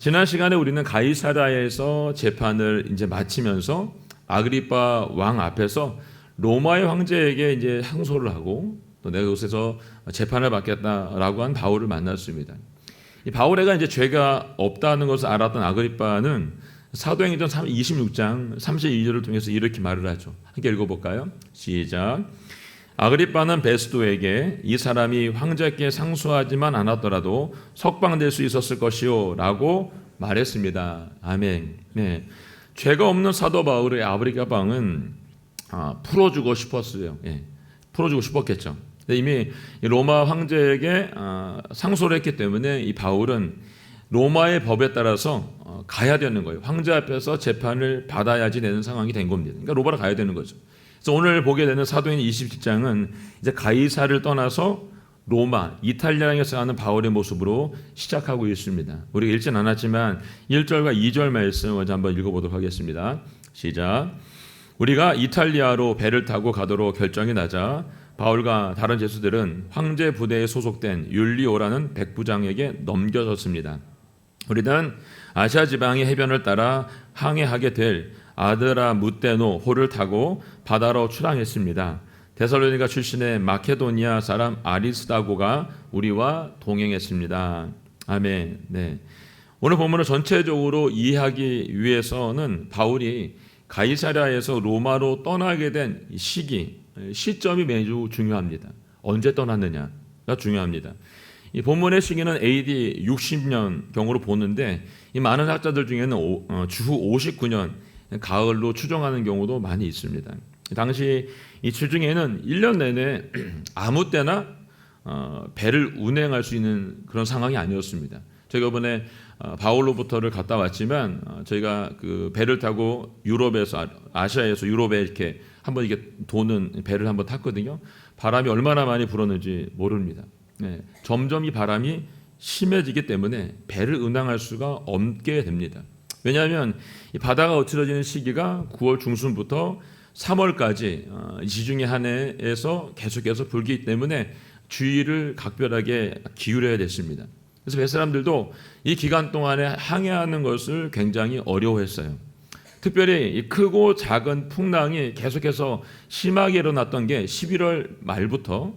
지난 시간에 우리는 가이사랴에서 재판을 이제 마치면서 아그리파 왕 앞에서 로마의 황제에게 이제 항소를 하고 또 내가 이곳에서 재판을 받겠다라고 한 바울을 만났습니다. 이 바울에게 이제 죄가 없다는 것을 알았던 아그리파는 사도행전 26장 32절을 통해서 이렇게 말을 하죠. 함께 읽어볼까요? 시작. 아그리파는 베스도에게 이 사람이 황제께 상소하지만 않았더라도 석방될 수 있었을 것이요 라고 말했습니다. 아멘. 네. 죄가 없는 사도 바울의 아그리파는 풀어주고 싶었어요. 풀어주고 싶었겠죠. 이미 로마 황제에게 상소를 했기 때문에 이 바울은 로마의 법에 따라서 가야 되는 거예요. 황제 앞에서 재판을 받아야지 되는 상황이 된 겁니다. 그러니까 로마로 가야 되는 거죠. 그래서 오늘 보게 되는 사도행전 27장은 이제 가이사를 떠나서 로마, 이탈리아에서 하는 바울의 모습으로 시작하고 있습니다. 우리가 읽진 않았지만 1절과 2절 말씀 먼저 한번 읽어보도록 하겠습니다. 시작. 우리가 이탈리아로 배를 타고 가도록 결정이 나자 바울과 다른 제수들은 황제 부대에 소속된 율리오라는 백부장에게 넘겨졌습니다. 우리는 아시아 지방의 해변을 따라 항해하게 될 아드라무테노 호를 타고 바다로 출항했습니다. 데살로니가 출신의 마케도니아 사람 아리스다고가 우리와 동행했습니다. 아멘. 네. 오늘 본문을 전체적으로 이해하기 위해서는 바울이 가이사랴에서 로마로 떠나게 된 시점이 매우 중요합니다. 언제 떠났느냐가 중요합니다. 이 본문의 시기는 AD 60년 경으로 보는데 이 많은 학자들 중에는 주후 59년 가을로 추정하는 경우도 많이 있습니다. 당시 이 주중에는 1년 내내 아무 때나 배를 운행할 수 있는 그런 상황이 아니었습니다. 저희가 이번에 바울로부터를 갔다 왔지만 저희가 그 배를 타고 유럽에서 아시아에서 유럽에 이렇게 한번 이게 도는 배를 한번 탔거든요. 바람이 얼마나 많이 불었는지 모릅니다. 네, 점점 이 바람이 심해지기 때문에 배를 운항할 수가 없게 됩니다. 왜냐하면 이 바다가 어트러지는 시기가 9월 중순부터 3월까지 지중해 한 해에서 계속해서 불기 때문에 주의를 각별하게 기울여야 됐습니다. 그래서 뱃사람들도 이 기간 동안에 항해하는 것을 굉장히 어려워했어요. 특별히 이 크고 작은 풍랑이 계속해서 심하게 일어났던 게 11월 말부터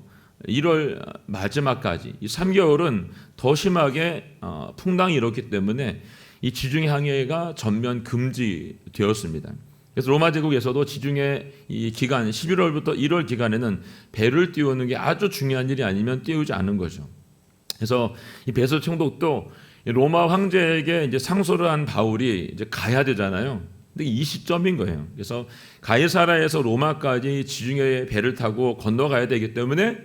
1월 마지막까지 이 3개월은 더 심하게 풍랑이 일었기 때문에 이 지중해 항해가 전면 금지되었습니다. 그래서 로마 제국에서도 지중해 이 기간 11월부터 1월 기간에는 배를 띄우는 게 아주 중요한 일이 아니면 띄우지 않은 거죠. 그래서 이 베소 총독도 로마 황제에게 이제 상소를 한 바울이 이제 가야 되잖아요. 근데 이 시점인 거예요. 그래서 가이사랴에서 로마까지 지중해 배를 타고 건너가야 되기 때문에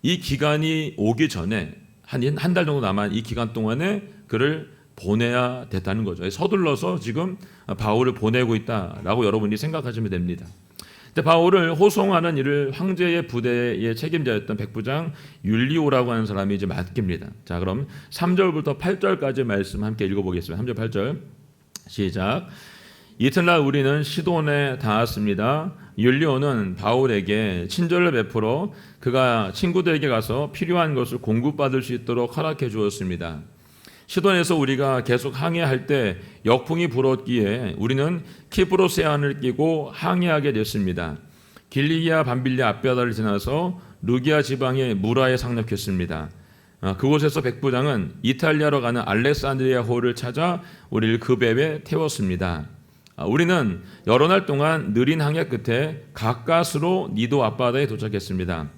이 기간이 오기 전에 한 달 정도 남은 이 기간 동안에 그를 보내야 됐다는 거죠. 서둘러서 지금 바울을 보내고 있다라고 여러분이 생각하시면 됩니다. 바울을 호송하는 일을 황제의 부대의 책임자였던 백부장 율리오라고 하는 사람이 이제 맡깁니다. 자, 그럼 3절부터 8절까지 말씀 함께 읽어보겠습니다. 3절 8절 시작. 이튿날 우리는 시돈에 닿았습니다. 율리오는 바울에게 친절을 베풀어 그가 친구들에게 가서 필요한 것을 공급받을 수 있도록 허락해 주었습니다. 시돈에서 우리가 계속 항해할 때 역풍이 불었기에 우리는 키프로세안을 끼고 항해하게 됐습니다. 길리기아 밤빌리아 앞바다를 지나서 루기아 지방의 무라에 상륙했습니다. 그곳에서 백부장은 이탈리아로 가는 알렉산드리아호를 찾아 우리를 그 배에 태웠습니다. 우리는 여러 날 동안 느린 항해 끝에 가까스로 니도 앞바다에 도착했습니다.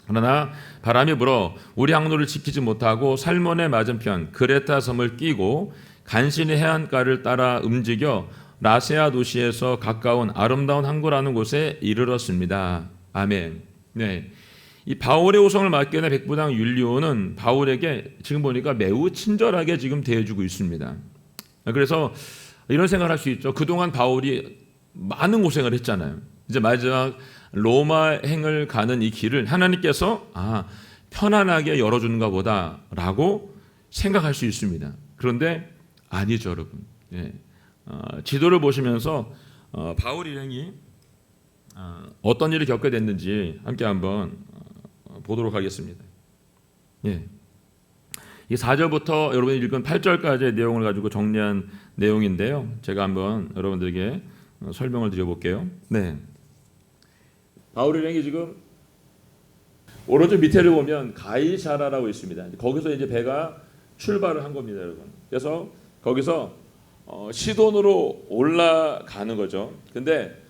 그러나 바람이 불어 우리 항로를 지키지 못하고 살몬의 맞은편 그레타 섬을 끼고 간신히 해안가를 따라 움직여 라세아 도시에서 가까운 아름다운 항구라는 곳에 이르렀습니다. 아멘. 네, 이 바울의 호송을 맡게 된 백부장 율리오는 바울에게 지금 보니까 매우 친절하게 지금 대해주고 있습니다. 그래서 이런 생각을 할 수 있죠. 그동안 바울이 많은 고생을 했잖아요. 이제 마지막 로마행을 가는 이 길을 하나님께서 편안하게 열어주는가 보다라고 생각할 수 있습니다. 그런데 아니죠, 여러분. 지도를 보시면서 바울 일행이 어떤 일을 겪게 됐는지 함께 한번 보도록 하겠습니다. 이 4절부터 여러분이 읽은 8절까지의 내용을 가지고 정리한 내용인데요. 제가 한번 여러분들에게 설명을 드려볼게요. 네. 바울이 지금 오른쪽 밑에를 보면 가이사라라고 있습니다. 거기서 이제 배가 출발을 한 겁니다, 여러분. 그래서 거기서 시돈으로 올라가는 거죠. 근데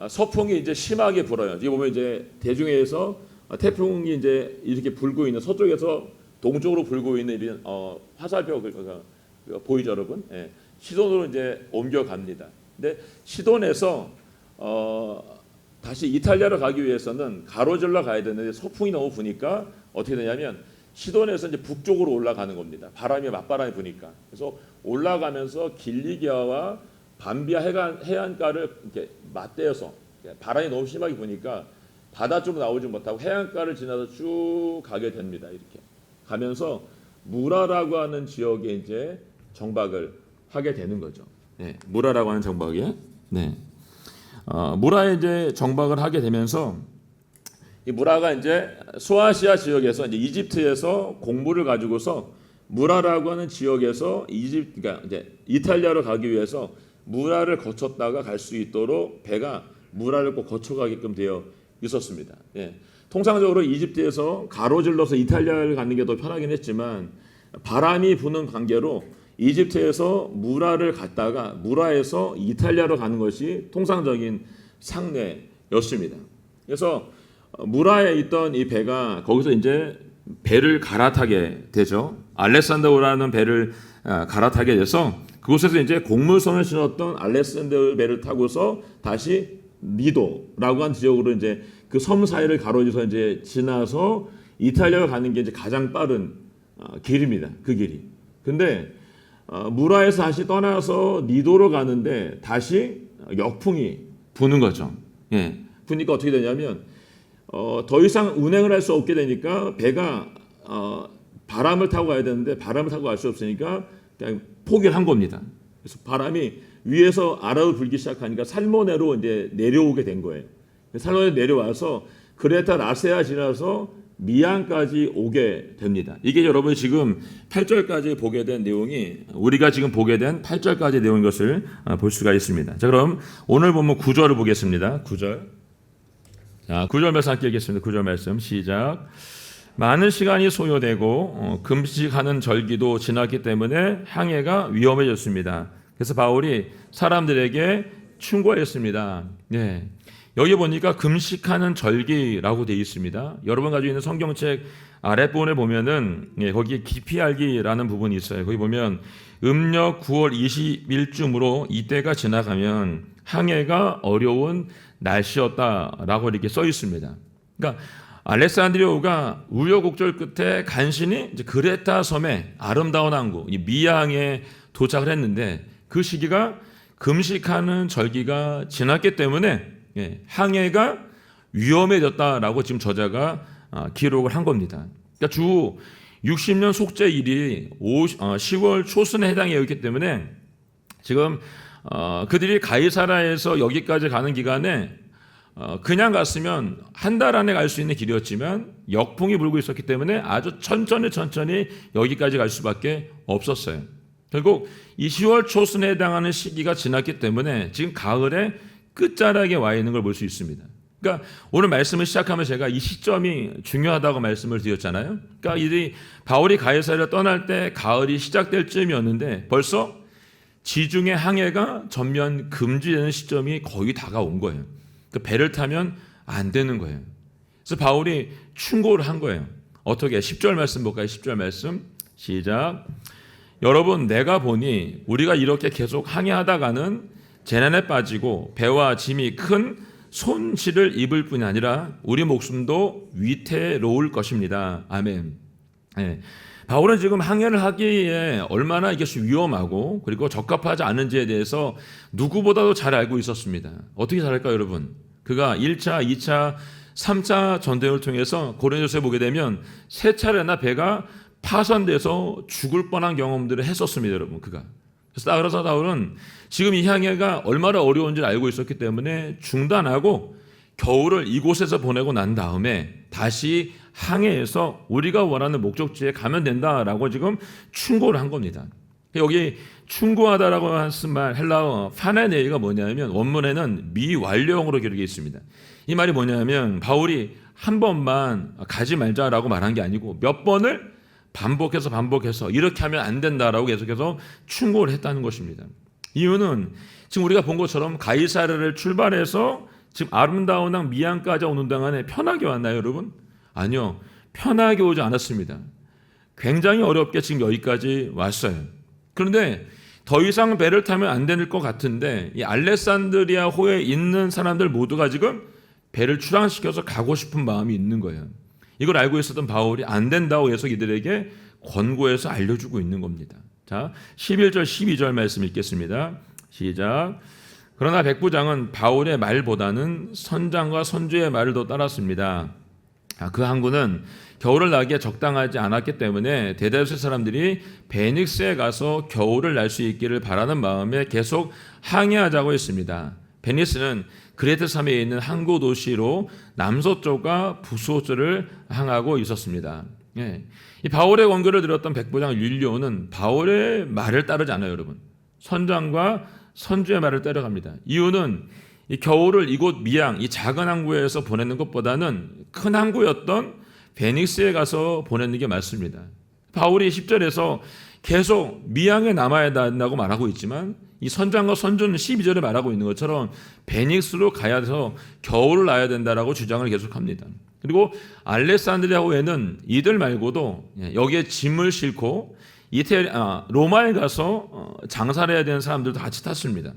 서풍이 이제 심하게 불어요. 여기 보면 이제 대중해에서 태풍이 이제 이렇게 불고 있는 서쪽에서 동쪽으로 불고 있는 이런 화살표가 보이죠, 여러분? 예. 시돈으로 이제 옮겨갑니다. 근데 시돈에서 다시 이탈리아로 가기 위해서는 가로질러 가야 되는데 서풍이 너무 부니까 어떻게 되냐면 시돈에서 이제 북쪽으로 올라가는 겁니다. 맞바람이 부니까. 그래서 올라가면서 길리기아와 밤비아 해안가를 이렇게 맞대어서 바람이 너무 심하게 부니까 바다 쪽으로 나오지 못하고 해안가를 지나서 쭉 가게 됩니다. 이렇게 가면서 무라라고 하는 지역에 이제 정박을 하게 되는 거죠. 네, 무라라고 하는 정박에. 네. 무라에 이제 정박을 하게 되면서 이 무라가 이제 소아시아 지역에서 이제 이집트에서 공물을 가지고서 무라라고 하는 지역에서 그러니까 이제 이탈리아로 가기 위해서 무라를 거쳤다가 갈 수 있도록 배가 무라를 꼭 거쳐가게끔 되어 있었습니다. 예. 통상적으로 이집트에서 가로질러서 이탈리아를 가는 게 더 편하긴 했지만 바람이 부는 관계로 이집트에서 무라를 갔다가 무라에서 이탈리아로 가는 것이 통상적인 상례였습니다. 그래서 무라에 있던 이 배가 거기서 이제 배를 갈아타게 되죠. 알렉산더라는 배를 갈아타게 돼서 그곳에서 이제 곡물선을 신었던 알렉산더 배를 타고서 다시 니도라고 한 지역으로 이제 그 섬 사이를 가로지서 이제 지나서 이탈리아로 가는 게 이제 가장 빠른 길입니다. 그 길이. 근데 무라에서 다시 떠나서 니도로 가는데 다시 역풍이 부는 거죠. 예. 부니까 어떻게 되냐면 더 이상 운행을 할 수 없게 되니까 배가 바람을 타고 가야 되는데 바람을 타고 갈 수 없으니까 그냥 포기를 한 겁니다. 그래서 바람이 위에서 아래로 불기 시작하니까 살모네로 이제 내려오게 된 거예요. 살모네 내려와서 그레타 라세아 지나서 미안까지 오게 됩니다. 이게 여러분 지금 8절까지 보게 된 내용이 우리가 지금 보게 된 8절까지 내용인 것을 볼 수가 있습니다. 자, 그럼 오늘 보면 9절을 보겠습니다. 9절. 자, 9절 말씀 함께 읽겠습니다. 9절 말씀 시작. 많은 시간이 소요되고 금식하는 절기도 지났기 때문에 항해가 위험해졌습니다. 그래서 바울이 사람들에게 충고했습니다. 네. 여기 보니까 금식하는 절기라고 되어 있습니다. 여러분 가지고 있는 성경책 아랫부분에 보면은 거기 깊이 알기라는 부분이 있어요. 거기 보면 음력 9월 20일쯤으로 이때가 지나가면 항해가 어려운 날씨였다라고 이렇게 써 있습니다. 그러니까 알렉산드리아가 우여곡절 끝에 간신히 이제 그레타 섬의 아름다운 항구 미양에 도착을 했는데 그 시기가 금식하는 절기가 지났기 때문에 항해가 위험해졌다라고 지금 저자가 기록을 한 겁니다. 그러니까 주 60년 속죄일이 10월 초순에 해당해 있기 때문에 지금 그들이 가이사라에서 여기까지 가는 기간에 그냥 갔으면 한 달 안에 갈 수 있는 길이었지만 역풍이 불고 있었기 때문에 아주 천천히 여기까지 갈 수밖에 없었어요. 결국 이 10월 초순에 해당하는 시기가 지났기 때문에 지금 가을에 끝자락에 와 있는 걸 볼 수 있습니다. 그러니까 오늘 말씀을 시작하면 제가 이 시점이 중요하다고 말씀을 드렸잖아요. 그러니까 이 바울이 가이사랴를 떠날 때 가을이 시작될 쯤이었는데 벌써 지중해 항해가 전면 금지되는 시점이 거의 다가온 거예요. 그 배를 타면 안 되는 거예요. 그래서 바울이 충고를 한 거예요. 어떻게? 10절 말씀 볼까요? 10절 말씀 시작. 여러분 내가 보니 우리가 이렇게 계속 항해하다가는 재난에 빠지고 배와 짐이 큰 손실을 입을 뿐이 아니라 우리 목숨도 위태로울 것입니다. 아멘. 네. 바울은 지금 항해를 하기에 얼마나 이것이 위험하고 그리고 적합하지 않은지에 대해서 누구보다도 잘 알고 있었습니다. 어떻게 잘 알까요, 여러분? 그가 1차, 2차, 3차 전쟁을 통해서 고린도서에 보게 되면 3차례나 배가 파손돼서 죽을 뻔한 경험들을 했었습니다, 여러분. 그래서 바울은 지금 이 항해가 얼마나 어려운지를 알고 있었기 때문에 중단하고 겨울을 이곳에서 보내고 난 다음에 다시 항해해서 우리가 원하는 목적지에 가면 된다라고 지금 충고를 한 겁니다. 여기 충고하다라고 쓴 말 헬라어 파네네이가 뭐냐면 원문에는 미완료형으로 기록이 있습니다. 이 말이 뭐냐면 바울이 한 번만 가지 말자라고 말한 게 아니고 몇 번을 반복해서 이렇게 하면 안 된다라고 계속해서 충고를 했다는 것입니다. 이유는 지금 우리가 본 것처럼 가이사랴를 출발해서 지금 아름다운 항 미양까지 오는 동안에 편하게 왔나요, 여러분? 아니요, 편하게 오지 않았습니다. 굉장히 어렵게 지금 여기까지 왔어요. 그런데 더 이상 배를 타면 안 될 것 같은데 이 알렉산드리아 호에 있는 사람들 모두가 지금 배를 출항시켜서 가고 싶은 마음이 있는 거예요. 이걸 알고 있었던 바울이 안 된다고 해서 이들에게 권고해서 알려주고 있는 겁니다. 자, 11절 12절 말씀 읽겠습니다. 시작. 그러나 백부장은 바울의 말보다는 선장과 선주의 말을 더 따랐습니다. 그 항구는 겨울을 나기에 적당하지 않았기 때문에 대다수의 사람들이 베닉스에 가서 겨울을 날 수 있기를 바라는 마음에 계속 항해하자고 했습니다. 베니스는 그레트 섬에 있는 항구 도시로 남서쪽과 북서쪽을 향하고 있었습니다. 예. 이 바울의 권고를 들었던 백부장 율리오는 바울의 말을 따르지 않아요, 여러분. 선장과 선주의 말을 따라갑니다. 이유는 이 겨울을 이곳 미양, 이 작은 항구에서 보내는 것보다는 큰 항구였던 베닉스에 가서 보내는 게 맞습니다. 바울이 10절에서 계속 미양에 남아야 된다고 말하고 있지만 이 선장과 선주는 12절에 말하고 있는 것처럼 베닉스로 가야 해서 겨울을 나야 된다라고 주장을 계속합니다. 그리고 알렉산드리아호에는 이들 말고도 여기에 짐을 싣고 로마에 가서 장사를 해야 되는 사람들도 같이 탔습니다.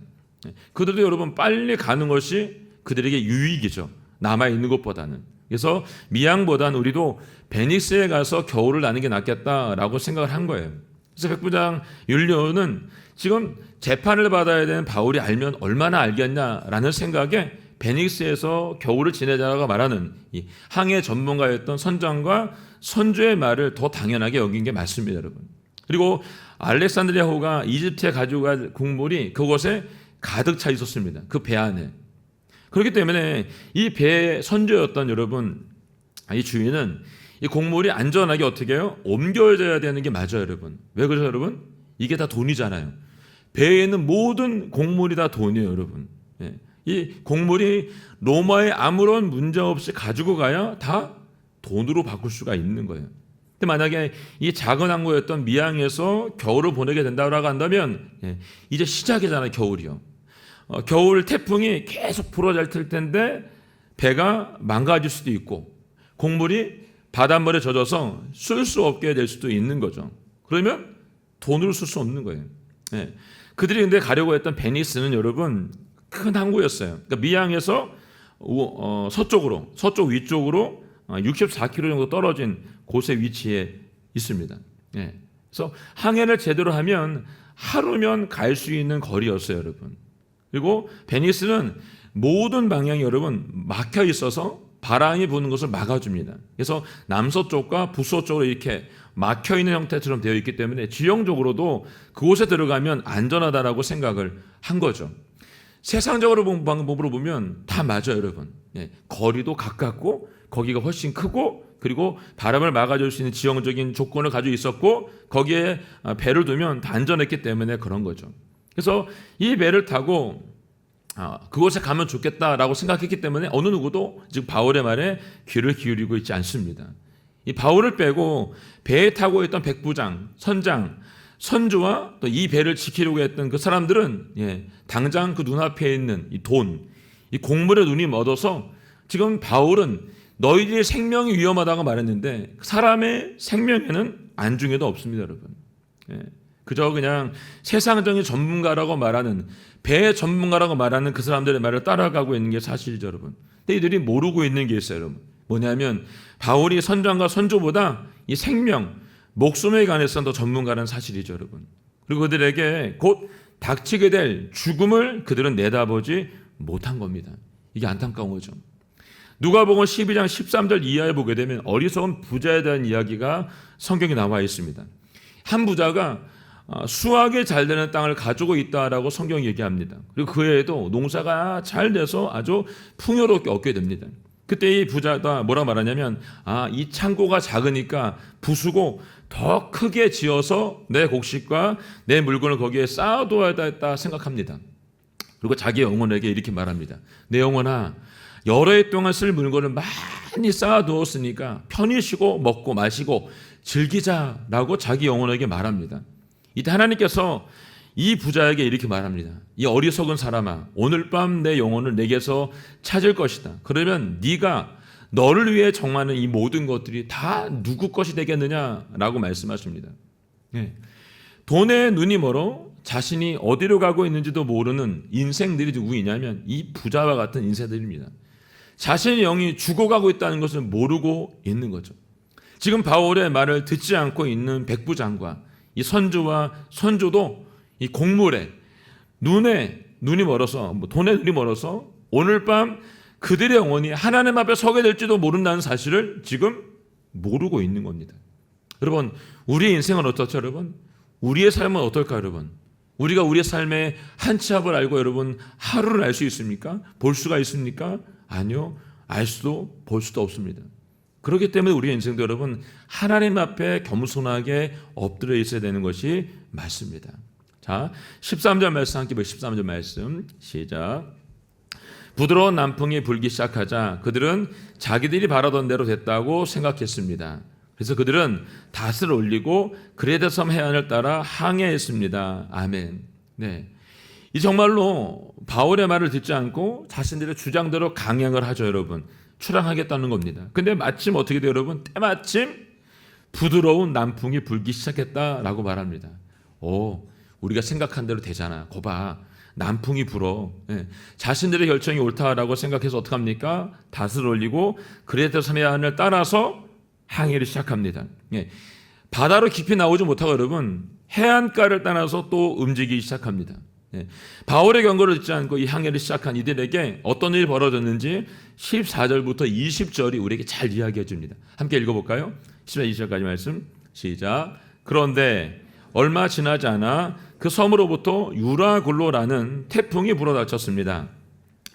그들도 여러분 빨리 가는 것이 그들에게 유익이죠. 남아있는 것보다는. 그래서 미양보다는 우리도 베니스에 가서 겨울을 나는 게 낫겠다라고 생각을 한 거예요. 그래서 백부장 율리오는 지금 재판을 받아야 되는 바울이 알면 얼마나 알겠냐라는 생각에 베니스에서 겨울을 지내자라고 말하는 이 항해 전문가였던 선장과 선주의 말을 더 당연하게 여긴 게 맞습니다, 여러분. 그리고 알렉산드리아호가 이집트에 가지고 갈 곡물이 그곳에 가득 차 있었습니다. 그 배 안에. 그렇기 때문에 이 배의 선주였던 여러분, 이 주인은 이 곡물이 안전하게 어떻게 해요? 옮겨져야 되는 게 맞아요, 여러분. 왜 그러죠, 여러분? 이게 다 돈이잖아요. 배에 있는 모든 곡물이 다 돈이에요, 여러분. 예. 이 곡물이 로마에 아무런 문제 없이 가지고 가야 다 돈으로 바꿀 수가 있는 거예요. 근데 만약에 이 작은 항구였던 미양에서 겨울을 보내게 된다고 한다면 이제 시작이잖아요, 겨울이요. 겨울 태풍이 계속 불어잘 텐데 배가 망가질 수도 있고 곡물이 바닷물에 젖어서 쓸 수 없게 될 수도 있는 거죠. 그러면 돈으로 쓸 수 없는 거예요. 그들이 근데 가려고 했던 베니스는 여러분 큰 항구였어요. 그러니까 미양에서 서쪽 위쪽으로 64km 정도 떨어진 곳에 위치해 있습니다. 그래서 항해를 제대로 하면 하루면 갈 수 있는 거리였어요, 여러분. 그리고 베니스는 모든 방향이 여러분 막혀 있어서 바람이 부는 것을 막아줍니다. 그래서 남서쪽과 북서쪽으로 이렇게 막혀 있는 형태처럼 되어 있기 때문에 지형적으로도 그곳에 들어가면 안전하다라고 생각을 한 거죠. 세상적으로 본 방법으로 보면 다 맞아요, 여러분. 거리도 가깝고 거기가 훨씬 크고 그리고 바람을 막아줄 수 있는 지형적인 조건을 가지고 있었고 거기에 배를 두면 다 안전했기 때문에 그런 거죠. 그래서 이 배를 타고 그곳에 가면 좋겠다라고 생각했기 때문에 어느 누구도 지금 바울의 말에 귀를 기울이고 있지 않습니다. 이 바울을 빼고 배에 타고 있던 백부장, 선장, 선주와 또 이 배를 지키려고 했던 그 사람들은 당장 그 눈앞에 있는 이 돈, 이 곡물에 눈이 멎어서 지금 바울은 너희들의 생명이 위험하다고 말했는데 사람의 생명에는 안중에도 없습니다, 여러분. 그저 그냥 세상적인 전문가라고 말하는 배 전문가라고 말하는 그 사람들의 말을 따라가고 있는 게 사실이죠, 여러분. 근데 이들이 모르고 있는 게 있어요, 여러분. 뭐냐면 바울이 선장과 선조보다 이 생명, 목숨에 관해서는 더 전문가라는 사실이죠, 여러분. 그리고 그들에게 곧 닥치게 될 죽음을 그들은 내다보지 못한 겁니다. 이게 안타까운 거죠. 누가복음 12장 13절 이하에 보게 되면 어리석은 부자에 대한 이야기가 성경에 나와 있습니다. 한 부자가 수확이 잘 되는 땅을 가지고 있다라고 성경이 얘기합니다. 그리고 그 해에도 농사가 잘 돼서 아주 풍요롭게 얻게 됩니다. 그때 이 부자가 뭐라 말하냐면 이 창고가 작으니까 부수고 더 크게 지어서 내 곡식과 내 물건을 거기에 쌓아둬야 겠다 생각합니다. 그리고 자기 영혼에게 이렇게 말합니다. 내 영혼아, 여러 해 동안 쓸 물건을 많이 쌓아두었으니까 편히 쉬고 먹고 마시고 즐기자라고 자기 영혼에게 말합니다. 이때 하나님께서 이 부자에게 이렇게 말합니다. 이 어리석은 사람아, 오늘 밤 내 영혼을 내게서 찾을 것이다. 그러면 네가 너를 위해 정하는 이 모든 것들이 다 누구 것이 되겠느냐라고 말씀하십니다. 돈에 눈이 멀어 자신이 어디로 가고 있는지도 모르는 인생들이 누구이냐면 이 부자와 같은 인생들입니다. 자신의 영이 죽어가고 있다는 것을 모르고 있는 거죠. 지금 바울의 말을 듣지 않고 있는 백부장과 이 선주와 선조도 이 곡물에 눈이 멀어서 돈에 눈이 멀어서 오늘 밤 그들의 영혼이 하나님 앞에 서게 될지도 모른다는 사실을 지금 모르고 있는 겁니다. 여러분, 우리의 인생은 어떻죠, 여러분? 우리의 삶은 어떨까요, 여러분? 우리가 우리의 삶의 한 치 앞을 알고 여러분 하루를 알 수 있습니까? 볼 수가 있습니까? 아니요. 알 수도 볼 수도 없습니다. 그렇기 때문에 우리의 인생도 여러분 하나님 앞에 겸손하게 엎드려 있어야 되는 것이 맞습니다. 자, 13절 말씀 함께 보시죠. 13절 말씀 시작. 부드러운 남풍이 불기 시작하자 그들은 자기들이 바라던 대로 됐다고 생각했습니다. 그래서 그들은 닷을 올리고 그레데섬 해안을 따라 항해했습니다. 아멘. 네, 이 정말로 바울의 말을 듣지 않고 자신들의 주장대로 강행을 하죠, 여러분. 출항하겠다는 겁니다. 근데 마침 어떻게 돼요, 여러분? 때마침 부드러운 남풍이 불기 시작했다라고 말합니다. 우리가 생각한 대로 되잖아. 거봐, 남풍이 불어. 자신들의 결정이 옳다라고 생각해서 어떻게 합니까? 닷을 올리고 그레데섬 해안을 따라서 항해를 시작합니다. 바다로 깊이 나오지 못하고 여러분 해안가를 따라서 또 움직이기 시작합니다. 바울의 경고를 듣지 않고 이 항해를 시작한 이들에게 어떤 일이 벌어졌는지 14절부터 20절이 우리에게 잘 이야기해 줍니다. 함께 읽어볼까요? 10절 20절까지 말씀 시작. 그런데 얼마 지나지 않아 그 섬으로부터 유라굴로라는 태풍이 불어닥쳤습니다.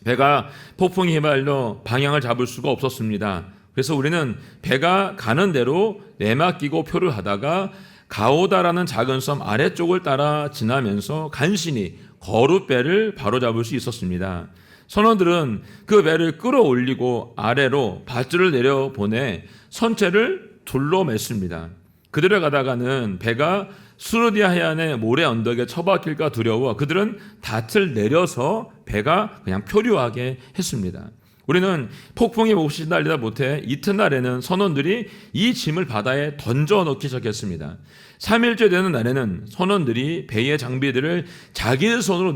배가 폭풍이 휘말려 방향을 잡을 수가 없었습니다. 그래서 우리는 배가 가는 대로 내맡기고 표를 하다가 가오다라는 작은 섬 아래쪽을 따라 지나면서 간신히 거룻배를 바로잡을 수 있었습니다. 선원들은 그 배를 끌어올리고 아래로 밧줄을 내려보내 선체를 둘러맸습니다. 그들을 가다가는 배가 수르디아 해안의 모래 언덕에 처박힐까 두려워 그들은 닷을 내려서 배가 그냥 표류하게 했습니다. 우리는 폭풍이 몹시 날리다 못해 이튿날에는 선원들이 이 짐을 바다에 던져 넣기 시작했습니다. 3일째 되는 날에는 선원들이 배의 장비들을 자기들 손으로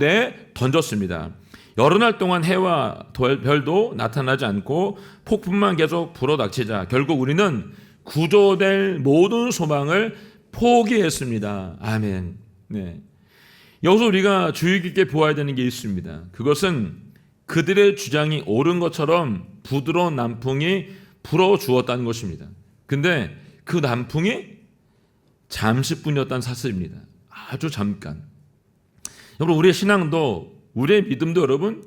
던졌습니다. 여러 날 동안 해와 별도 나타나지 않고 폭풍만 계속 불어닥치자 결국 우리는 구조될 모든 소망을 포기했습니다. 아멘. 네. 여기서 우리가 주의 깊게 보아야 되는 게 있습니다. 그것은 그들의 주장이 옳은 것처럼 부드러운 남풍이 불어주었다는 것입니다. 근데 그 남풍이 잠시뿐이었다는 사실입니다. 아주 잠깐. 여러분, 우리의 신앙도 우리의 믿음도 여러분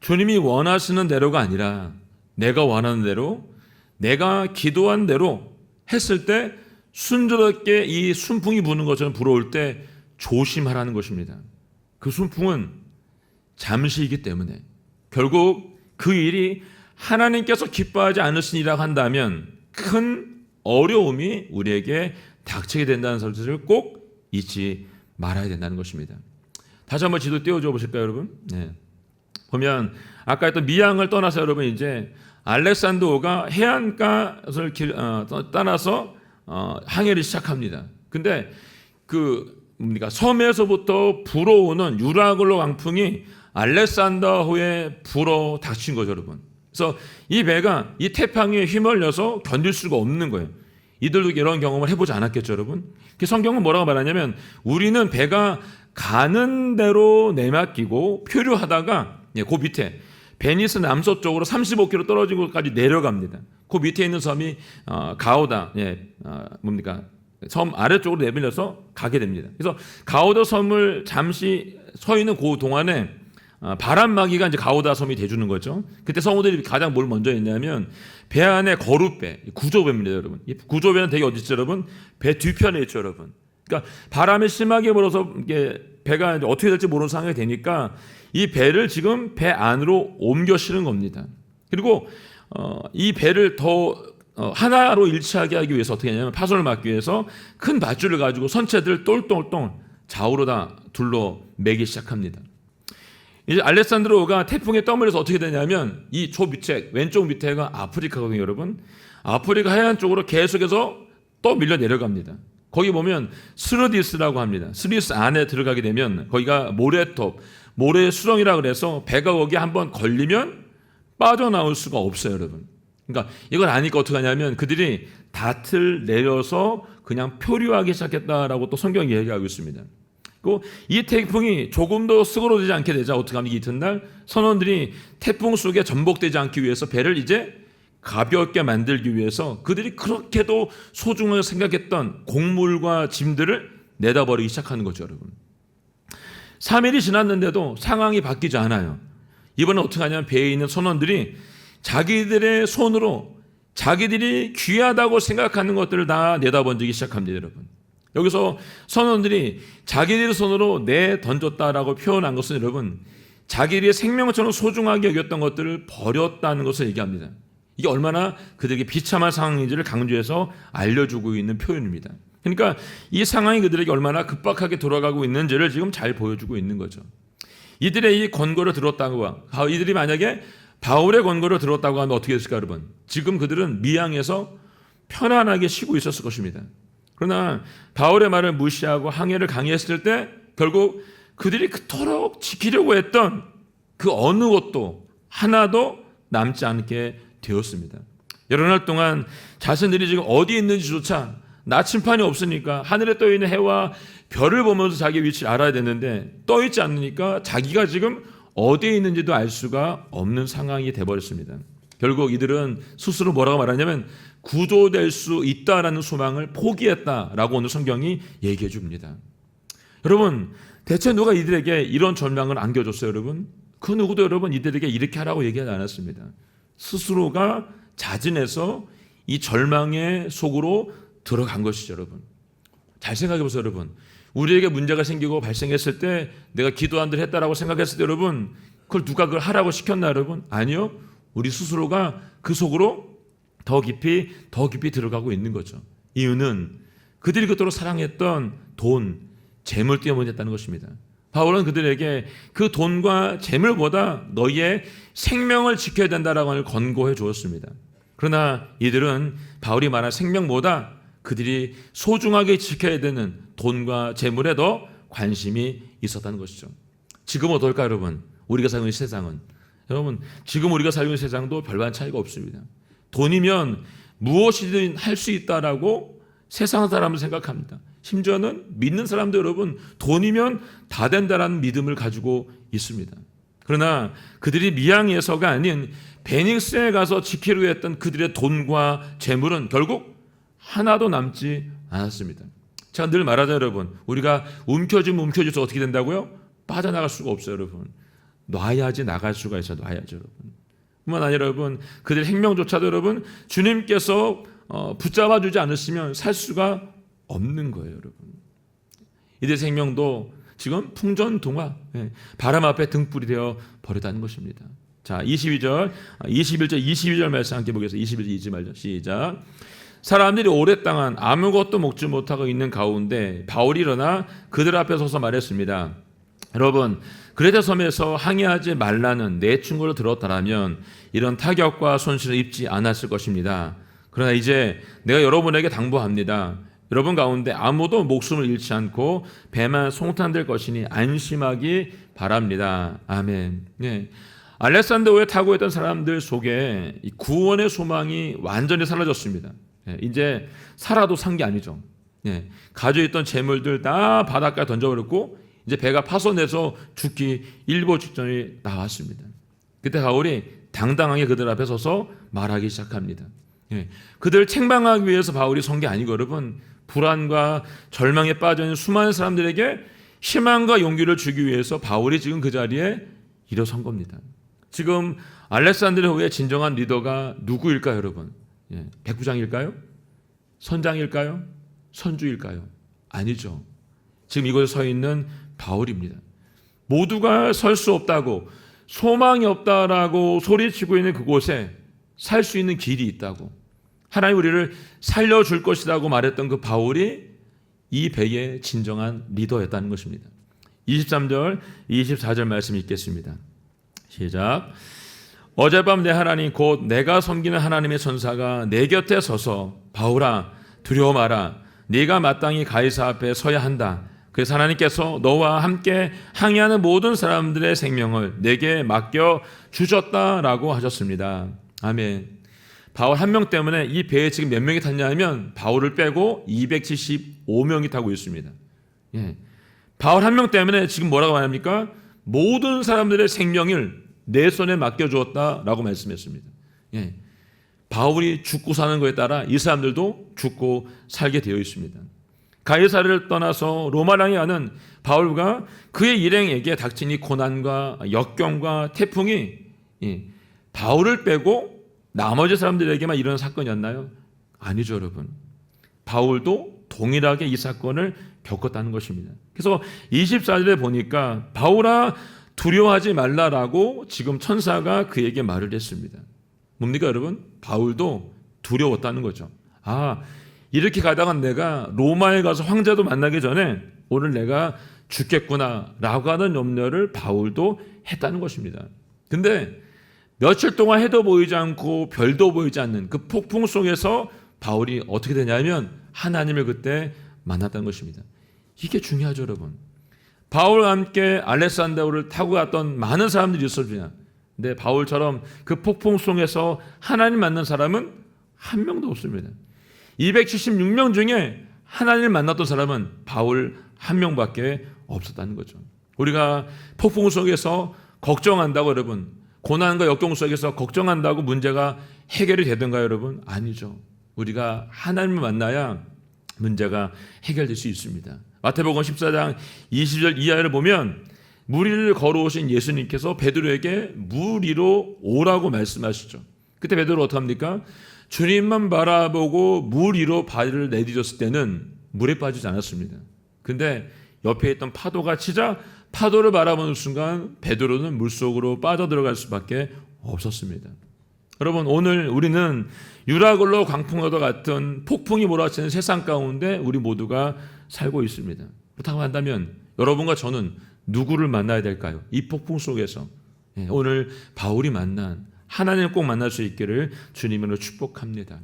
주님이 원하시는 대로가 아니라 내가 원하는 대로 내가 기도한 대로 했을 때 순조롭게 이 순풍이 부는 것처럼 불어올 때 조심하라는 것입니다. 그 순풍은 잠시이기 때문에 결국 그 일이 하나님께서 기뻐하지 않으시니라 한다면 큰 어려움이 우리에게 닥치게 된다는 사실을 꼭 잊지 말아야 된다는 것입니다. 다시 한번 지도 띄워줘 보실까요, 여러분? 네. 보면 아까 했던 미양을 떠나서 여러분 이제 알렉산더가 해안가를 따라서 항해를 시작합니다. 근데 섬에서부터 불어오는 유라굴로 강풍이 알렉산더호에 불어 닥친 거죠, 여러분. 그래서 이 배가 이 태풍에 휘말려서 견딜 수가 없는 거예요. 이들도 이런 경험을 해보지 않았겠죠, 여러분. 성경은 뭐라고 말하냐면 우리는 배가 가는 대로 내맡기고 표류하다가 그 밑에 베니스 남서쪽으로 35km 떨어진 곳까지 내려갑니다. 그 밑에 있는 섬이 가오다, 섬 아래쪽으로 내밀려서 가게 됩니다. 그래서 가우다 섬을 잠시 서 있는 그 동안에 바람막이가 이제 가우다 섬이 돼주는 거죠. 그때 성우들이 가장 뭘 먼저 했냐면 배 안에 거룻배, 구조배입니다, 여러분. 이 구조배는 되게 어디 있죠, 여러분? 배 뒤편에 있죠, 여러분. 그러니까 바람이 심하게 불어서 이게 배가 이제 어떻게 될지 모르는 상황이 되니까 이 배를 지금 배 안으로 옮겨 실은 겁니다. 그리고 이 배를 더 하나로 일치하게 하기 위해서 어떻게 했냐면 파손을 막기 위해서 큰 밧줄을 가지고 선체들을 똘똘똘 좌우로 다 둘러 매기 시작합니다. 이제 알렉산드로가 태풍에 떠밀려서 어떻게 되냐면 이 조 밑에 왼쪽 밑에가 아프리카거든요, 여러분. 아프리카 해안 쪽으로 계속해서 또 밀려 내려갑니다. 거기 보면 스르디스라고 합니다. 스르디스 안에 들어가게 되면 거기가 모래톱, 모래 수렁이라 그래서 배가 거기 한번 걸리면 빠져나올 수가 없어요, 여러분. 그러니까 이걸 아니까 어떻게 하냐면 그들이 닷을 내려서 그냥 표류하기 시작했다라고 또 성경이 얘기하고 있습니다. 그리고 이 태풍이 조금도 수그러지지 않게 되자 어떻게 하면 이튿날 선원들이 태풍 속에 전복되지 않기 위해서 배를 이제 가볍게 만들기 위해서 그들이 그렇게도 소중하게 생각했던 곡물과 짐들을 내다버리기 시작하는 거죠, 여러분. 3일이 지났는데도 상황이 바뀌지 않아요. 이번엔 어떻게 하냐면 배에 있는 선원들이 자기들의 손으로 자기들이 귀하다고 생각하는 것들을 다 내다번지기 시작합니다, 여러분. 여기서 선원들이 자기들의 손으로 내던졌다라고 표현한 것은 여러분 자기들의 생명처럼 소중하게 여겼던 것들을 버렸다는 것을 얘기합니다. 이게 얼마나 그들에게 비참한 상황인지를 강조해서 알려주고 있는 표현입니다. 그러니까 이 상황이 그들에게 얼마나 급박하게 돌아가고 있는지를 지금 잘 보여주고 있는 거죠. 이들의 이 권고를 들었다고 이들이 만약에 바울의 권고를 들었다고 하면 어떻게 됐을까, 여러분? 지금 그들은 미항에서 편안하게 쉬고 있었을 것입니다. 그러나 바울의 말을 무시하고 항해를 강요했을 때 결국 그들이 그토록 지키려고 했던 그 어느 것도 하나도 남지 않게 되었습니다. 여러 날 동안 자신들이 지금 어디 있는지조차 나침판이 없으니까 하늘에 떠 있는 해와 별을 보면서 자기 위치를 알아야 되는데 떠 있지 않으니까 자기가 지금 어디에 있는지도 알 수가 없는 상황이 돼버렸습니다. 결국 이들은 스스로 뭐라고 말하냐면 구조될 수 있다라는 소망을 포기했다라고 오늘 성경이 얘기해 줍니다. 여러분, 대체 누가 이들에게 이런 절망을 안겨줬어요, 여러분? 그 누구도 여러분 이들에게 이렇게 하라고 얘기하지 않았습니다. 스스로가 자진해서 이 절망의 속으로 들어간 것이죠, 여러분. 잘 생각해 보세요, 여러분. 우리에게 문제가 생기고 발생했을 때 내가 기도한 대로 했다라고 생각했을 때 여러분 그걸 누가 그걸 하라고 시켰나, 여러분? 아니요. 우리 스스로가 그 속으로 더 깊이 들어가고 있는 거죠. 이유는 그들이 그토록 사랑했던 돈, 재물 때문이었다는 것입니다. 바울은 그들에게 그 돈과 재물보다 너희의 생명을 지켜야 된다라고 하는 권고해 주었습니다. 그러나 이들은 바울이 말한 생명보다 그들이 소중하게 지켜야 되는 돈과 재물에 더 관심이 있었다는 것이죠. 지금 어떨까, 여러분? 우리가 살고 있는 세상은 여러분 지금 우리가 살고 있는 세상도 별반 차이가 없습니다. 돈이면 무엇이든 할 수 있다라고 세상 사람은 생각합니다. 심지어는 믿는 사람도 여러분 돈이면 다 된다라는 믿음을 가지고 있습니다. 그러나 그들이 미항에서가 아닌 베닉스에 가서 지키려 했던 그들의 돈과 재물은 결국 하나도 남지 않았습니다. 제가 늘 말하죠, 여러분. 우리가 움켜쥐면 어떻게 된다고요? 빠져나갈 수가 없어요, 여러분. 놔야지 나갈 수가 있어요. 놔야죠, 여러분. 뿐만 아니라 여러분 그들의 생명조차도 여러분 주님께서 붙잡아 주지 않으시면 살 수가 없는 거예요, 여러분. 이들의 생명도 지금 풍전등화, 바람 앞에 등불이 되어 버렸다는 것입니다. 자, 21절 말씀 함께 보겠습니다. 21절 2절 시작. 사람들이 오랫동안 아무것도 먹지 못하고 있는 가운데 바울이 일어나 그들 앞에 서서 말했습니다. 여러분, 그레데 섬에서 항해하지 말라는 내 충고를 들었다라면 이런 타격과 손실을 입지 않았을 것입니다. 그러나 이제 내가 여러분에게 당부합니다. 여러분 가운데 아무도 목숨을 잃지 않고 배만 송탄될 것이니 안심하기 바랍니다. 아멘. 네. 알렉산드로에 타고 있던 사람들 속에 이 구원의 소망이 완전히 사라졌습니다. 네. 이제 살아도 산 게 아니죠. 네. 가져있던 재물들 다 바닷가에 던져버렸고 이제 배가 파손해서 죽기 일보 직전이 나왔습니다. 그때 바울이 당당하게 그들 앞에 서서 말하기 시작합니다. 예, 그들을 책망하기 위해서 바울이 선 게 아니고 여러분 불안과 절망에 빠져 있는 수많은 사람들에게 희망과 용기를 주기 위해서 바울이 지금 그 자리에 일어선 겁니다. 지금 알렉산드리아의 진정한 리더가 누구일까요, 여러분? 백부장일까요? 선장일까요? 선주일까요? 아니죠. 지금 이곳에 서 있는 바울입니다. 모두가 설 수 없다고, 소망이 없다라고 소리치고 있는 그곳에 살 수 있는 길이 있다고, 하나님 우리를 살려줄 것이라고 말했던 그 바울이 이 배의 진정한 리더였다는 것입니다. 23절, 24절 말씀 읽겠습니다. 시작. 어젯밤 내 하나님 곧 내가 섬기는 하나님의 천사가 내 곁에 서서 바울아 두려워 마라. 네가 마땅히 가이사 앞에 서야 한다. 그래서 하나님께서 너와 함께 항해하는 모든 사람들의 생명을 내게 맡겨 주셨다라고 하셨습니다. 아멘. 바울 한 명 때문에 이 배에 지금 몇 명이 탔냐면 바울을 빼고 275명이 타고 있습니다. 바울 한 명 때문에 지금 뭐라고 말합니까? 모든 사람들의 생명을 내 손에 맡겨주었다라고 말씀했습니다. 바울이 죽고 사는 것에 따라 이 사람들도 죽고 살게 되어 있습니다. 가이사랴를 떠나서 로마랑에 가는 바울과 그의 일행에게 닥친 이 고난과 역경과 태풍이 바울을 빼고 나머지 사람들에게만 이런 사건이었나요? 아니죠, 여러분. 바울도 동일하게 이 사건을 겪었다는 것입니다. 그래서 24절에 보니까 바울아 두려워하지 말라라고 지금 천사가 그에게 말을 했습니다. 뭡니까, 여러분? 바울도 두려웠다는 거죠. 이렇게 가다가 내가 로마에 가서 황제도 만나기 전에 오늘 내가 죽겠구나라고 하는 염려를 바울도 했다는 것입니다. 근데 며칠 동안 해도 보이지 않고 별도 보이지 않는 그 폭풍 속에서 바울이 어떻게 되냐면 하나님을 그때 만났다는 것입니다. 이게 중요하죠, 여러분. 바울과 함께 알렉산드리아를 타고 갔던 많은 사람들이 있었습니다. 근데 바울처럼 그 폭풍 속에서 하나님 만난 사람은 한 명도 없습니다. 276명 중에 하나님을 만났던 사람은 바울 한 명밖에 없었다는 거죠. 우리가 폭풍 속에서 걱정한다고 여러분, 고난과 역경 속에서 걱정한다고 문제가 해결이 되던가요, 여러분? 아니죠. 우리가 하나님을 만나야 문제가 해결될 수 있습니다. 마태복음 14장 20절 이하를 보면 물 위를 걸어오신 예수님께서 베드로에게 물 위로 오라고 말씀하시죠. 그때 베드로 어떻게 합니까? 주님만 바라보고 물 위로 발을 내디뎠을 때는 물에 빠지지 않았습니다. 근데 옆에 있던 파도가 치자 파도를 바라보는 순간 베드로는 물속으로 빠져들어갈 수밖에 없었습니다. 여러분, 오늘 우리는 유라굴로 광풍과도 같은 폭풍이 몰아치는 세상 가운데 우리 모두가 살고 있습니다. 그렇다고 한다면 여러분과 저는 누구를 만나야 될까요? 이 폭풍 속에서 오늘 바울이 만난 하나님을 꼭 만날 수 있기를 주님으로 축복합니다.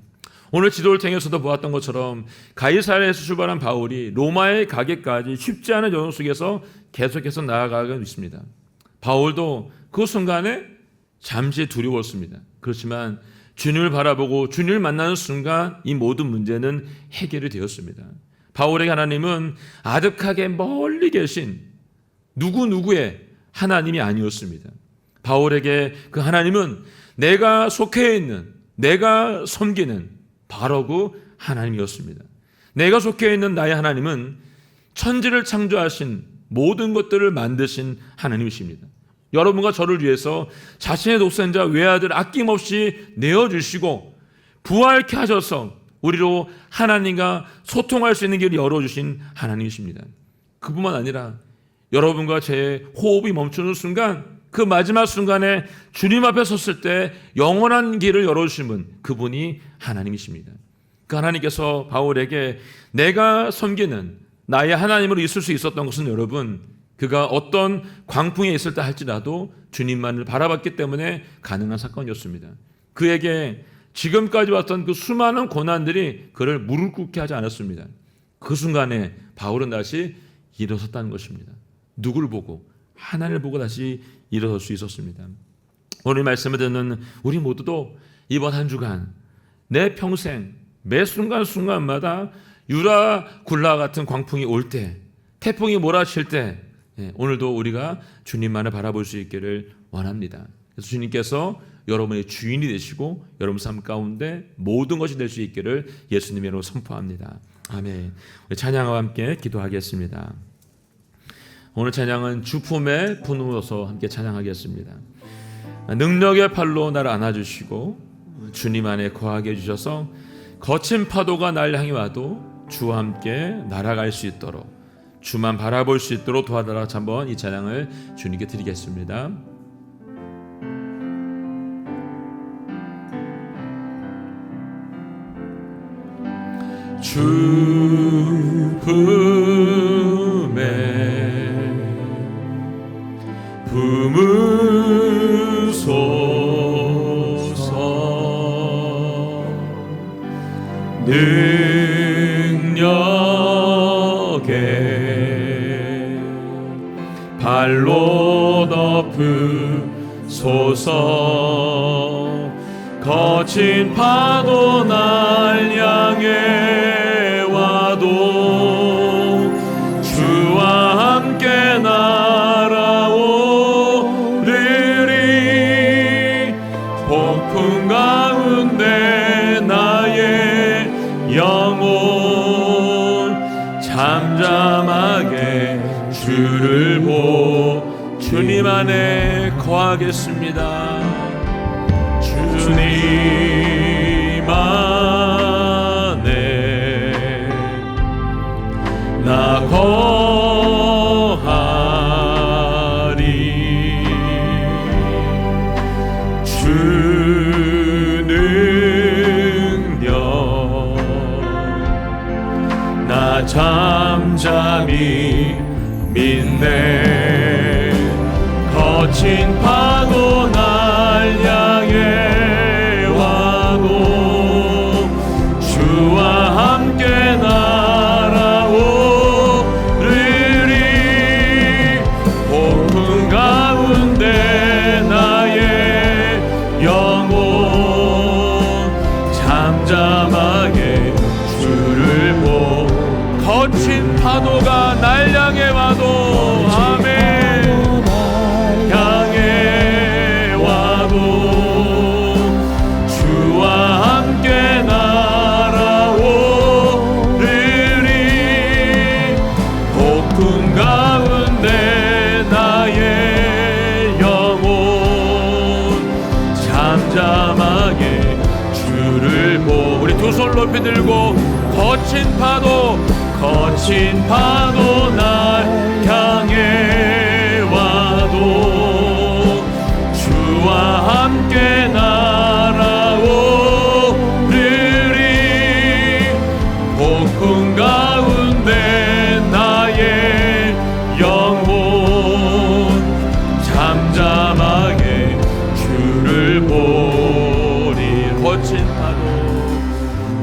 오늘 지도를 통해서도 보았던 것처럼 가이사랴에서 출발한 바울이 로마에 가기까지 쉽지 않은 여정 속에서 계속해서 나아가고 있습니다. 바울도 그 순간에 잠시 두려웠습니다. 그렇지만 주님을 바라보고 주님을 만나는 순간 이 모든 문제는 해결이 되었습니다. 바울에게 하나님은 아득하게 멀리 계신 누구누구의 하나님이 아니었습니다. 바울에게 그 하나님은 내가 속해 있는, 내가 섬기는 바로 그 하나님이었습니다. 내가 속해 있는 나의 하나님은 천지를 창조하신 모든 것들을 만드신 하나님이십니다. 여러분과 저를 위해서 자신의 독생자 외아들 아낌없이 내어주시고 부활케 하셔서 우리로 하나님과 소통할 수 있는 길을 열어주신 하나님이십니다. 그뿐만 아니라 여러분과 제 호흡이 멈추는 순간, 그 마지막 순간에 주님 앞에 섰을 때 영원한 길을 열어주신 분, 그분이 하나님이십니다. 그 하나님께서 바울에게 내가 섬기는 나의 하나님으로 있을 수 있었던 것은 여러분, 그가 어떤 광풍에 있을 때 할지라도 주님만을 바라봤기 때문에 가능한 사건이었습니다. 그에게 지금까지 왔던 그 수많은 고난들이 그를 무릎 꿇게 하지 않았습니다. 그 순간에 바울은 다시 일어섰다는 것입니다. 누구를 보고? 하나님을 보고 다시 일어설 수 있었습니다. 오늘 말씀을 듣는 우리 모두도 이번 한 주간 내 평생 매 순간순간마다 유라굴라 같은 광풍이 올 때, 태풍이 몰아칠 때 오늘도 우리가 주님만을 바라볼 수 있기를 원합니다. 그래서 주님께서 여러분의 주인이 되시고 여러분 삶 가운데 모든 것이 될 수 있기를 예수님으로 선포합니다. 아멘. 우리 찬양과 함께 기도하겠습니다. 오늘 찬양은 주품에 품어서 함께 찬양하겠습니다. 능력의 팔로 나를 안아주시고 주님 안에 거하게 해주셔서 거친 파도가 날 향해 와도 주와 함께 날아갈 수 있도록, 주만 바라볼 수 있도록 도와달라. 한번 이 찬양을 주님께 드리겠습니다. 주품에 품으소서. 능력에 발로 덮으소서. 거친 파도 날 향해 와도 주와 함께 날아오르리. 폭풍 가운데 나의 영혼 잠잠하게 주를 보 주님 안에 거하겠습니다. 주님 안에 나 거하리. 주 능력 나 잠잠히 믿네. 거친 파도 날 향해 와도 주와 함께 날아오르리. 폭풍 가운데 나의 영혼 잠잠하게 주를 보. 거친 파도가 날 향해 와도 아멘. 향해 와도 주와 함께 날아오르리. 폭풍 가운데 나의 영혼 잠잠하게 주를 보. 우리 두 손 높이 들고 거친 파도 날 향해 와도 주와 함께 날아오르리. 폭풍 가운데 나의 영혼 잠잠하게 주를 보리.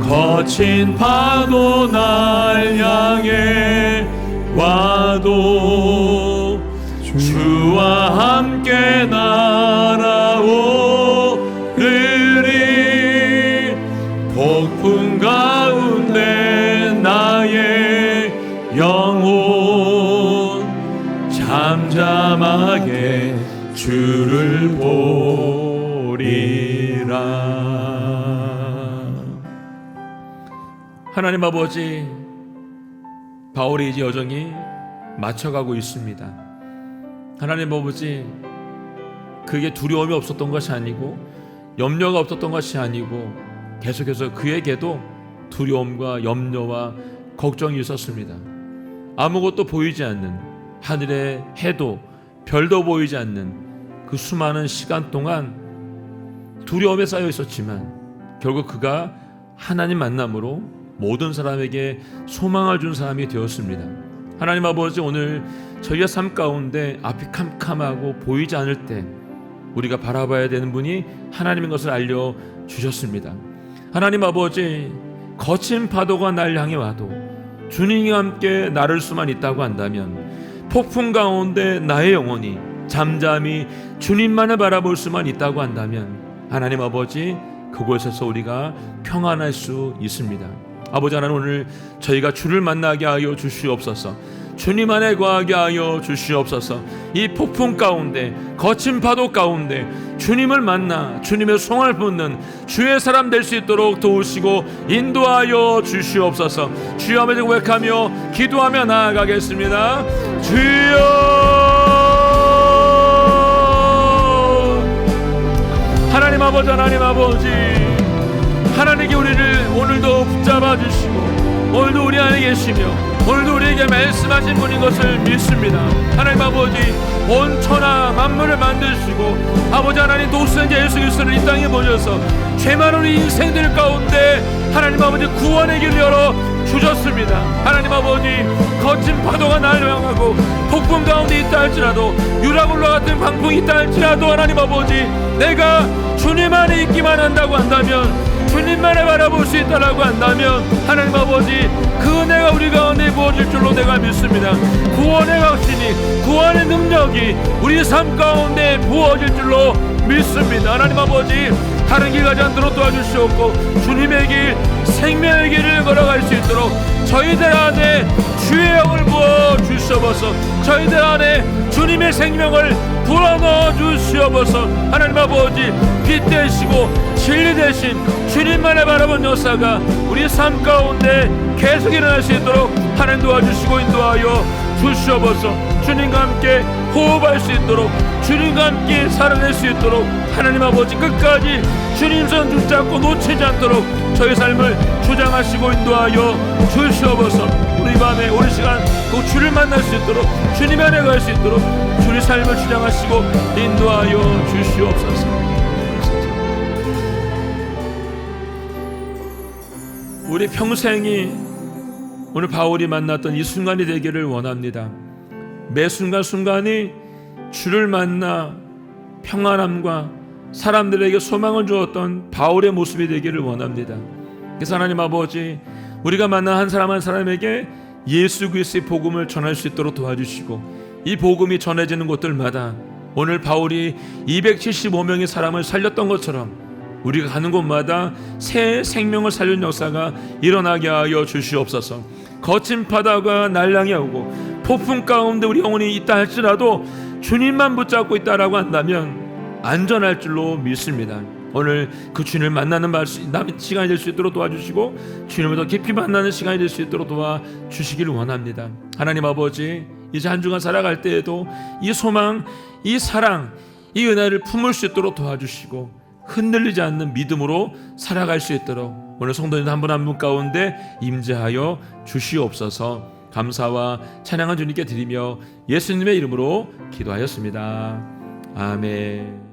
거친 파도 날 향해 와도 주와 함께 날아오르리. 폭풍 가운데 나의 영혼 잠잠하게 주를 보리라. 하나님 아버지, 바울이 이제 여정이 맞춰가고 있습니다. 하나님 아버지, 그게 두려움이 없었던 것이 아니고 염려가 없었던 것이 아니고 계속해서 그에게도 두려움과 염려와 걱정이 있었습니다. 아무것도 보이지 않는 하늘의 해도 별도 보이지 않는 그 수많은 시간 동안 두려움에 쌓여 있었지만 결국 그가 하나님 만남으로 모든 사람에게 소망을 준 사람이 되었습니다. 하나님 아버지, 오늘 저희의 삶 가운데 앞이 캄캄하고 보이지 않을 때 우리가 바라봐야 되는 분이 하나님인 것을 알려주셨습니다. 하나님 아버지, 거친 파도가 날 향해 와도 주님과 함께 나를 수만 있다고 한다면, 폭풍 가운데 나의 영혼이 잠잠히 주님만을 바라볼 수만 있다고 한다면 하나님 아버지, 그곳에서 우리가 평안할 수 있습니다. 아버지 하나님, 오늘 저희가 주를 만나게 하여 주시옵소서. 주님 안에 거하게 하여 주시옵소서. 이 폭풍 가운데, 거친 파도 가운데 주님을 만나 주님의 송을 붙는 주의 사람 될 수 있도록 도우시고 인도하여 주시옵소서. 주여 하며 고백하며 기도하며 나아가겠습니다. 주여, 하나님 아버지, 하나님 아버지, 하나님께 우리를 오늘도 붙잡아 주시고 오늘도 우리 안에 계시며 오늘도 우리에게 말씀하신 분인 것을 믿습니다. 하나님 아버지, 온 천하 만물을 만드시고 아버지 하나님 독생자 예수 그리스도를 이 땅에 보셔서 죄 많은 우리 인생들 가운데 하나님 아버지 구원의 길을 열어 주셨습니다. 하나님 아버지, 거친 파도가 날 향하고 폭풍 가운데 있다 할지라도 유라굴로 같은 광풍이 있다 할지라도 하나님 아버지, 내가 주님 안에 있기만 한다고 한다면, 주님만을 바라볼 수 있다라고 한다면 하나님 아버지, 그 은혜가 우리 가운데 부어질 줄로 내가 믿습니다. 구원의 확신이, 구원의 능력이 우리 삶 가운데 부어질 줄로 믿습니다. 하나님 아버지, 다른 길 가지 않도록 도와주시옵고 주님의 길, 생명의 길을 걸어갈 수 있도록 저희들 안에 주의 영을 부어 주시옵소서. 저희들 안에 주님의 생명을 불어넣어 주시옵소서. 하나님 아버지, 빛 되시고 진리 되신 주님만을 바라본 역사가 우리 삶 가운데 계속 일어날 수 있도록 하나님 도와주시고 인도하여 주시옵소서. 주님과 함께 호흡할 수 있도록, 주님과 함께 살아낼 수 있도록 하나님 아버지, 끝까지 주님 손 붙잡고 놓치지 않도록 저희 삶을 주장하시고 인도하여 주시옵소서. 우리 밤에 우리 시간 꼭 주를 만날 수 있도록, 주님 안에 갈 수 있도록 주의 삶을 주장하시고 인도하여 주시옵소서. 우리 평생이 오늘 바울이 만났던 이 순간이 되기를 원합니다. 매 순간순간이 주를 만나 평안함과 사람들에게 소망을 주었던 바울의 모습이 되기를 원합니다. 그래서 하나님 아버지, 우리가 만난 한 사람 한 사람에게 예수 그리스도의 복음을 전할 수 있도록 도와주시고, 이 복음이 전해지는 곳들마다 오늘 바울이 275명의 사람을 살렸던 것처럼 우리가 가는 곳마다 새 생명을 살리는 역사가 일어나게 하여 주시옵소서. 거친 바다가 날랑이 오고 폭풍 가운데 우리 영혼이 있다 할지라도 주님만 붙잡고 있다라고 한다면 안전할 줄로 믿습니다. 오늘 그 주님을 만나는 시간이 될 수 있도록 도와주시고 주님을 더 깊이 만나는 시간이 될 수 있도록 도와주시기를 원합니다. 하나님 아버지, 이제 한 주간 살아갈 때에도 이 소망, 이 사랑, 이 은혜를 품을 수 있도록 도와주시고 흔들리지 않는 믿음으로 살아갈 수 있도록 오늘 성도님들 한 분 한 분 가운데 임재하여 주시옵소서. 감사와 찬양한 주님께 드리며 예수님의 이름으로 기도하였습니다. 아멘.